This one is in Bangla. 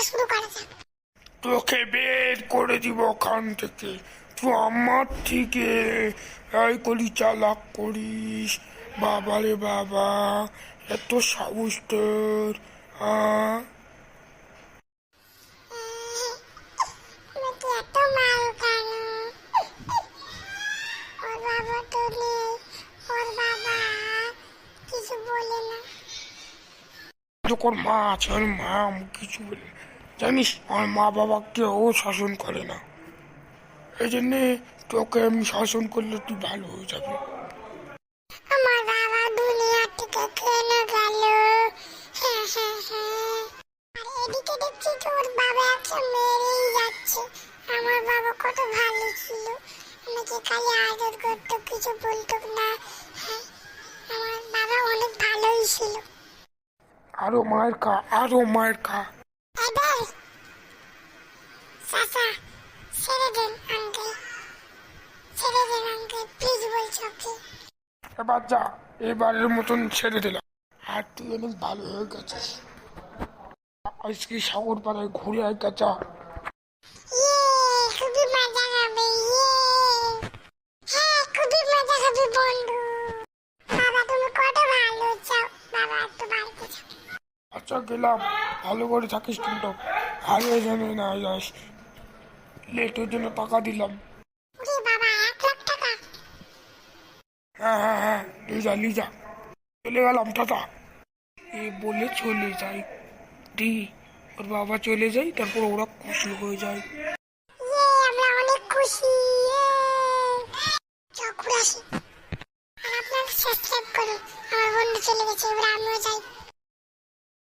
শুরু করা যাক। তোকে বের করে দিব ওখান থেকে। তুই আমার থেকে এই কলি চালাক করিস। বাবা রে বাবা, এত সাহস তোর! আমাকে এত মাল কেন? ওর বাবা তো নেই, ওর বাবা কিছু বলে না। তোর মা আছে, আর মা আমাকে কিছু বলে না। জানিস আমার মা বাবা কেউ শাসন করে না, এই জন্যে তোকে আমি শাসন করলে তুই ভালো হয়ে যাবে। আমার বাবা দুনিয়া থেকে কেন গেল? হ্যাঁ হ্যাঁ হ্যাঁ। আর এদিকে দেখছি যে ওর বাবা একটা মেরেই যাচ্ছে। আমার বাবা কত ভালো ছিল, আমাকে খালি আদর করতো, কিছু বলতো না। হ্যাঁ, আমার বাবা অনেক ভালোই ছিল। আরো মায়ের খা, আরো মায়ের খা। এবার চাচা ছেড়ে দেন আঙ্কেল, ছেড়ে দেন আঙ্কেল, প্লিজ বলছি ওকে। এবার যা, এবারের মতন ছেড়ে দিলাম। আর তুই অনেক ভালো হয়ে গেছিস। আজকে সাগর পাড়ায় ঘুরে আয় কাঁচা। খুবই মজা হবে। হ্যাঁ, খুবই মজা হবে বন্ধু। বাবা তুমি কত ভালো চাও, বাবা একটু বাড়িতে যাও। আচ্ছা গেলাম, ভালো করে থাকিস কিন্তু, হারিয়ে জানি না যাস। লেটের জন্য টাকা দিলাম। ওরে বাবা, 1 লাখ টাকা? হ্যাঁ হ্যাঁ হ্যাঁ, লিজা লিজা, চলে গেলাম, টাটা। এ বলে চলে যাই, দি ওর বাবা চলে যায়, তারপর ওরা খুশি হয়ে যায়।